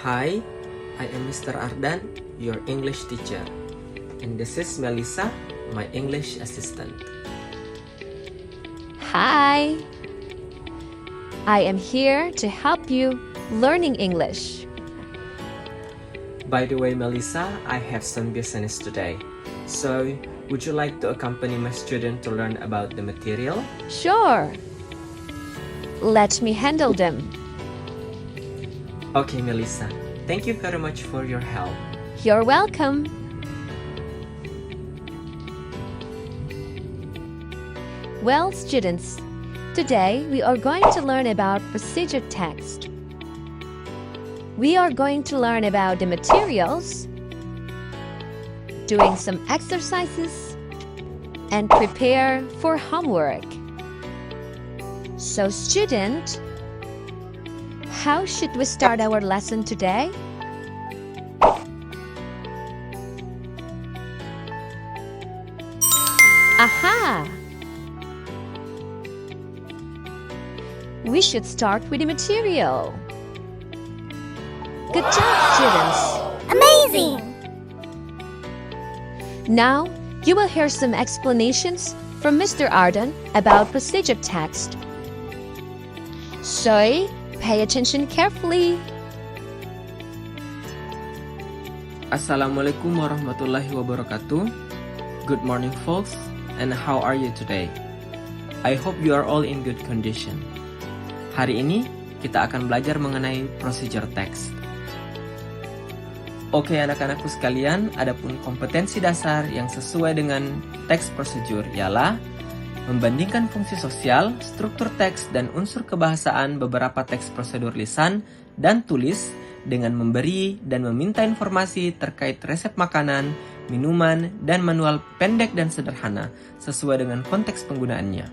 Hi, I am Mr. Ardan, your English teacher. And this is Melissa, my English assistant. Hi, I am here to help you learning English. By the way, Melissa, I have some business today. So, would you like to accompany my student to learn about the material? Sure. Let me handle them. Okay, Melissa. Thank you very much for your help. You're welcome. Well, students, today we are going to learn about procedure text. We are going to learn about the materials, doing some exercises, and prepare for homework. So, student, how should we start our lesson today? Aha! We should start with the material. Good job, students! Amazing! Now, you will hear some explanations from Mr. Arden about procedure text. So, pay attention carefully. Assalamualaikum warahmatullahi wabarakatuh. Good morning, folks, and how are you today? I hope you are all in good condition. Hari ini, kita akan belajar mengenai procedure text. Oke, anak-anakku sekalian, adapun kompetensi dasar yang sesuai dengan text procedure ialah membandingkan fungsi sosial, struktur teks, dan unsur kebahasaan beberapa teks prosedur lisan dan tulis dengan memberi dan meminta informasi terkait resep makanan, minuman, dan manual pendek dan sederhana sesuai dengan konteks penggunaannya.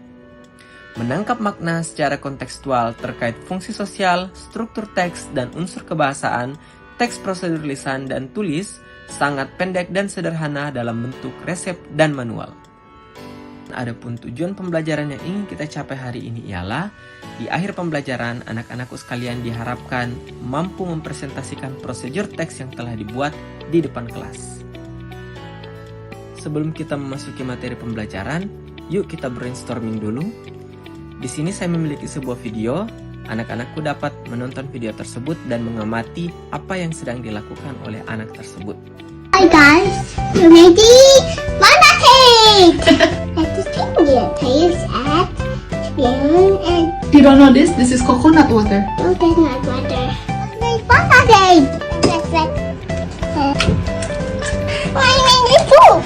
Menangkap makna secara kontekstual terkait fungsi sosial, struktur teks, dan unsur kebahasaan teks prosedur lisan dan tulis sangat pendek dan sederhana dalam bentuk resep dan manual. Adapun tujuan pembelajaran yang ingin kita capai hari ini ialah di akhir pembelajaran anak-anakku sekalian diharapkan mampu mempresentasikan prosedur teks yang telah dibuat di depan kelas. Sebelum kita memasuki materi pembelajaran, yuk kita brainstorming dulu. Di sini saya memiliki sebuah video. Anak-anakku dapat menonton video tersebut dan mengamati apa yang sedang dilakukan oleh anak tersebut. Hi guys, you ready? Banana cake! Let's just take it. Taste at spoon and You don't know this? This is coconut water. coconut water. Let's make banana cake! Let's make... Why you make me poop?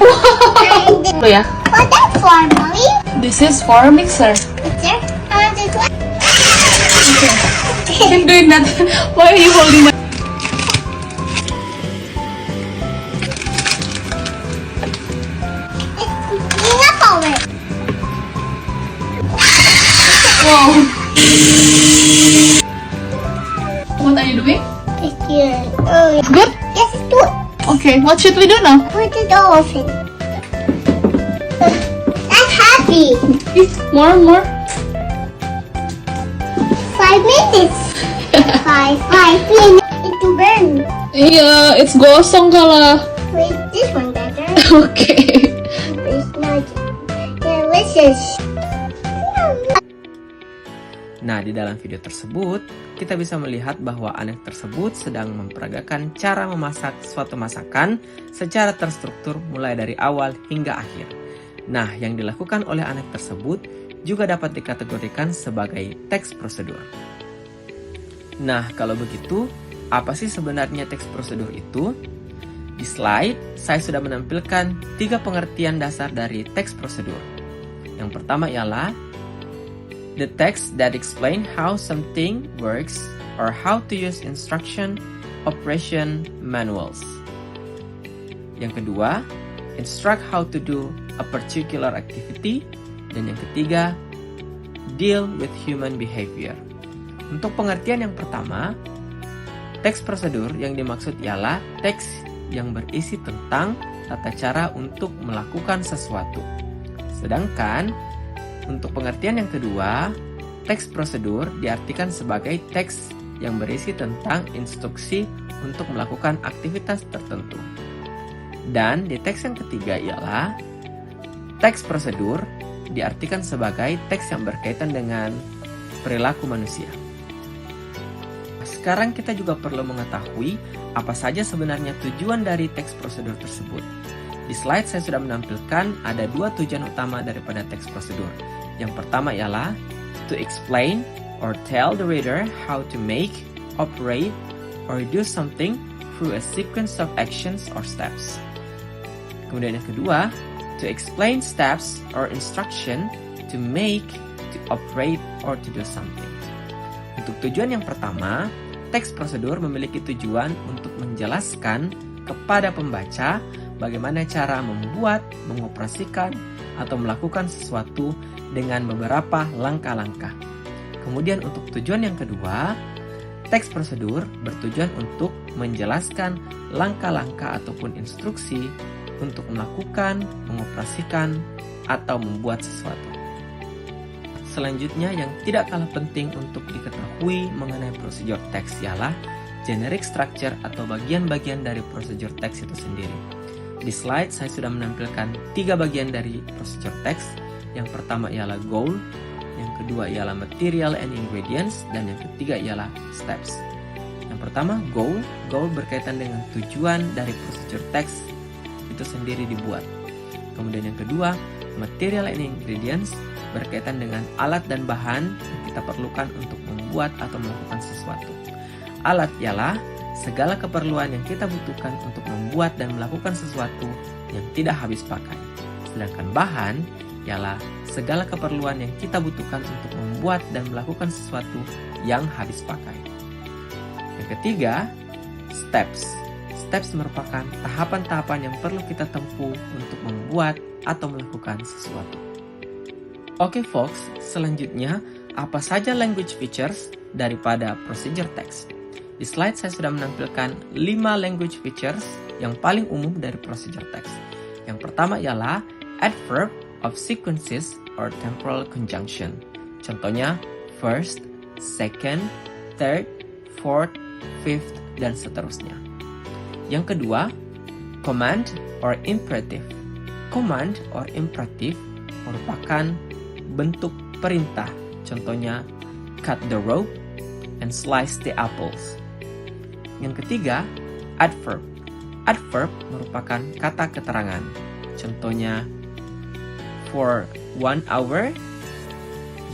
Oh yeah. What that's for, Mommy? This is for mixer. Picture? I want this one. I'm doing that. Why are you holding my... It's enough of it. Wow. What are you doing? It's good. Oh, It's good? yes, it's good. Okay, what should we do now? Put it off it. I'm happy. More. 5 minutes. five minutes. It's to burn. Yeah, it's gosong kala. Wait, this one better. Okay. It's not delicious. Nah, di dalam video tersebut, kita bisa melihat bahwa anak tersebut sedang memperagakan cara memasak suatu masakan secara terstruktur mulai dari awal hingga akhir. Nah, yang dilakukan oleh anak tersebut juga dapat dikategorikan sebagai teks prosedur. Nah, kalau begitu, apa sih sebenarnya teks prosedur itu? Di slide, saya sudah menampilkan 3 pengertian dasar dari teks prosedur. Yang pertama ialah the text that explain how something works or how to use instruction, operation manuals. Yang kedua, instruct how to do a particular activity. Dan yang ketiga, deal with human behavior. Untuk pengertian yang pertama, teks prosedur yang dimaksud ialah teks yang berisi tentang tata cara untuk melakukan sesuatu. Sedangkan untuk pengertian yang kedua, teks prosedur diartikan sebagai teks yang berisi tentang instruksi untuk melakukan aktivitas tertentu. Dan di teks yang ketiga ialah teks prosedur, diartikan sebagai teks yang berkaitan dengan perilaku manusia. Sekarang kita juga perlu mengetahui apa saja sebenarnya tujuan dari teks prosedur tersebut. Di slide saya sudah menampilkan ada dua tujuan utama daripada teks prosedur. Yang pertama ialah to explain or tell the reader how to make, operate, or do something through a sequence of actions or steps. Kemudian yang kedua, to explain steps or instruction to make, to operate, or to do something. Untuk tujuan yang pertama, teks prosedur memiliki tujuan untuk menjelaskan kepada pembaca bagaimana cara membuat, mengoperasikan, atau melakukan sesuatu dengan beberapa langkah-langkah. Kemudian untuk tujuan yang kedua, teks prosedur bertujuan untuk menjelaskan langkah-langkah ataupun instruksi untuk melakukan, mengoperasikan, atau membuat sesuatu. Selanjutnya yang tidak kalah penting untuk diketahui mengenai prosedur teks ialah generic structure atau bagian-bagian dari prosedur teks itu sendiri. Di slide saya sudah menampilkan 3 bagian dari prosedur teks. Yang pertama ialah goal, yang kedua ialah material and ingredients, dan yang ketiga ialah steps. Yang pertama goal berkaitan dengan tujuan dari prosedur teks itu sendiri dibuat. Kemudian yang kedua, material and ingredients berkaitan dengan alat dan bahan yang kita perlukan untuk membuat atau melakukan sesuatu. Alat ialah segala keperluan yang kita butuhkan untuk membuat dan melakukan sesuatu yang tidak habis pakai. Sedangkan bahan ialah segala keperluan yang kita butuhkan untuk membuat dan melakukan sesuatu yang habis pakai. Yang ketiga, steps. Steps merupakan tahapan-tahapan yang perlu kita tempuh untuk membuat atau melakukan sesuatu. Oke folks, selanjutnya apa saja language features daripada procedure text? Di slide saya sudah menampilkan 5 language features yang paling umum dari procedure text. Yang pertama ialah adverb of sequences or temporal conjunction. Contohnya first, second, third, fourth, fifth, dan seterusnya. Yang kedua, command or imperative. Command or imperative merupakan bentuk perintah. Contohnya cut the rope and slice the apples. Yang ketiga, adverb. Adverb merupakan kata keterangan. Contohnya for 1 hour,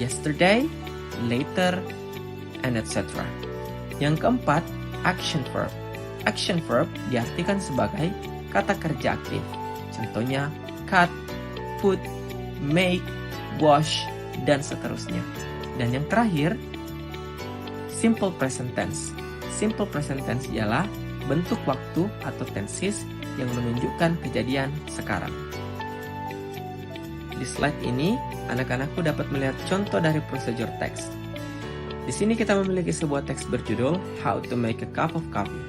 yesterday, later, and etc. Yang keempat, action verb. Action verb diartikan sebagai kata kerja aktif. Contohnya cut, put, make, wash, dan seterusnya. Dan yang terakhir, simple present tense. Simple present tense ialah bentuk waktu atau tenses yang menunjukkan kejadian sekarang. Di slide ini, anak-anakku dapat melihat contoh dari procedure text. Di sini kita memiliki sebuah teks berjudul How to Make a Cup of Coffee.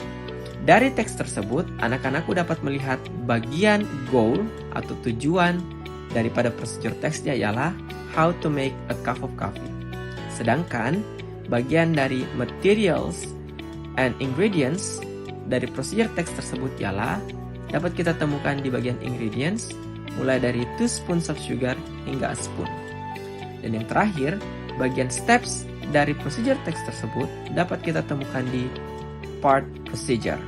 Dari teks tersebut, anak-anakku dapat melihat bagian goal atau tujuan daripada procedure text-nya ialah how to make a cup of coffee. Sedangkan bagian dari materials and ingredients dari procedure text tersebut ialah dapat kita temukan di bagian ingredients mulai dari 2 spoons of sugar hingga a spoon. Dan yang terakhir, bagian steps dari procedure text tersebut dapat kita temukan di part procedure.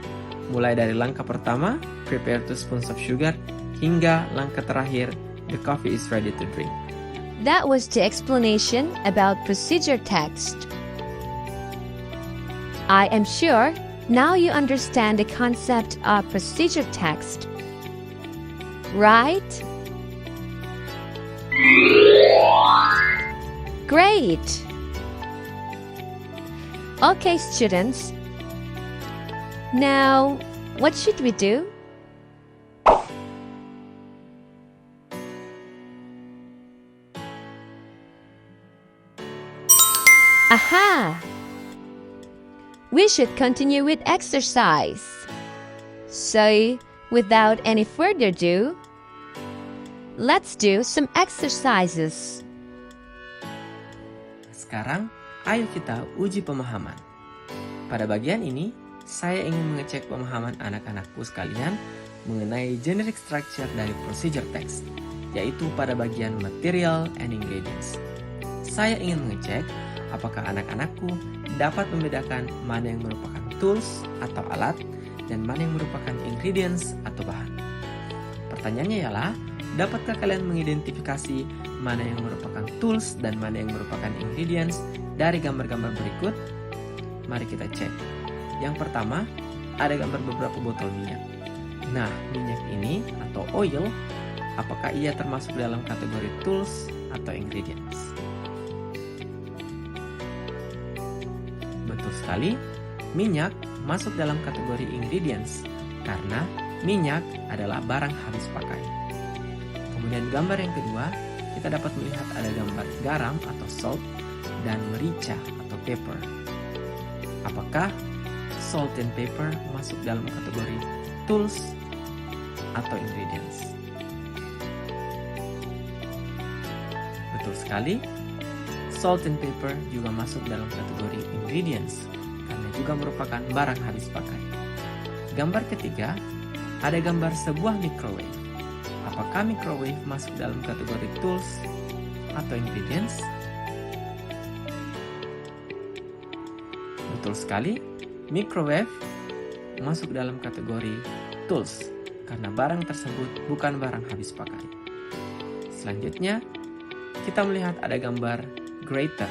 Mulai dari langkah pertama, prepare 2 spoons of sugar, hingga langkah terakhir, the coffee is ready to drink. That was the explanation about procedure text. I am sure now you understand the concept of procedure text. Right? Great! Okay, students. Now, what should we do? Aha! We should continue with exercise. So, without any further ado, let's do some exercises. Sekarang, ayo kita uji pemahaman. Pada bagian ini, saya ingin mengecek pemahaman anak-anakku sekalian mengenai generic structure dari procedure text, yaitu pada bagian material and ingredients. Saya ingin mengecek apakah anak-anakku dapat membedakan mana yang merupakan tools atau alat dan mana yang merupakan ingredients atau bahan. Pertanyaannya ialah, dapatkah kalian mengidentifikasi mana yang merupakan tools dan mana yang merupakan ingredients dari gambar-gambar berikut? Mari kita cek. Yang pertama, ada gambar beberapa botol minyak. Nah, minyak ini atau oil, apakah ia termasuk dalam kategori tools atau ingredients? Betul sekali, minyak masuk dalam kategori ingredients karena minyak adalah barang habis pakai. Kemudian gambar yang kedua, kita dapat melihat ada gambar garam atau salt dan merica atau pepper. Apakah salt and pepper masuk dalam kategori tools atau ingredients? Betul sekali, salt and pepper juga masuk dalam kategori ingredients karena juga merupakan barang habis pakai. Gambar ketiga, ada gambar sebuah microwave. Apakah microwave masuk dalam kategori tools atau ingredients? Betul sekali, microwave masuk dalam kategori tools karena barang tersebut bukan barang habis pakai. Selanjutnya, kita melihat ada gambar grater.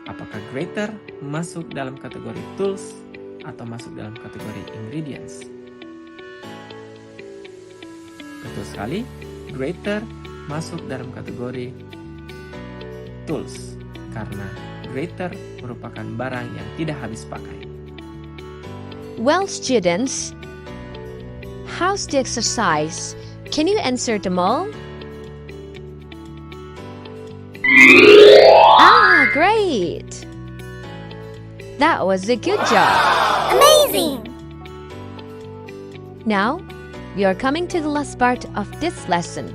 Apakah grater masuk dalam kategori tools atau masuk dalam kategori ingredients? Betul sekali, grater masuk dalam kategori tools karena grater merupakan barang yang tidak habis pakai. Well, students, how's the exercise? Can you answer them all? Ah, great! That was a good job. Amazing! Now, we are coming to the last part of this lesson.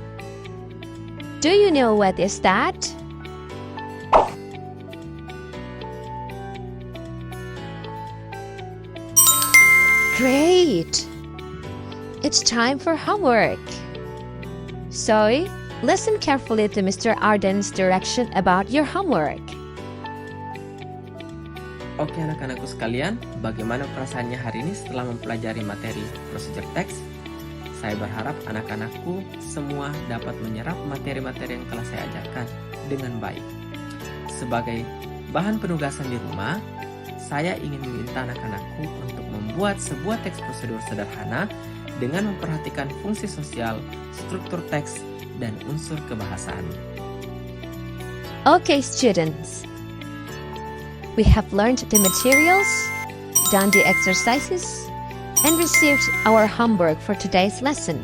Do you know what is that? Great! It's time for homework. So, listen carefully to Mr. Arden's direction about your homework. Oke anak-anakku sekalian, bagaimana perasaannya hari ini setelah mempelajari materi procedure text? Saya berharap anak-anakku semua dapat menyerap materi-materi yang telah saya ajarkan dengan baik. Sebagai bahan penugasan di rumah, saya ingin meminta anak-anakku untuk membuat sebuah teks prosedur sederhana dengan memperhatikan fungsi sosial, struktur teks, dan unsur kebahasaan. Okay, students. We have learned the materials, done the exercises, and received our homework for today's lesson.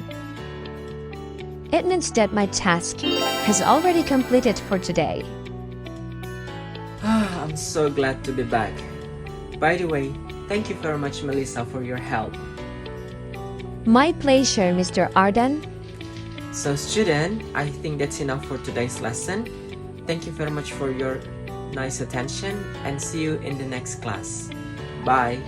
It means that my task has already completed for today. I'm so glad to be back. By the way, thank you very much, Melissa, for your help. My pleasure, Mr. Arden. So student, I think that's enough for today's lesson. Thank you very much for your nice attention and see you in the next class. Bye.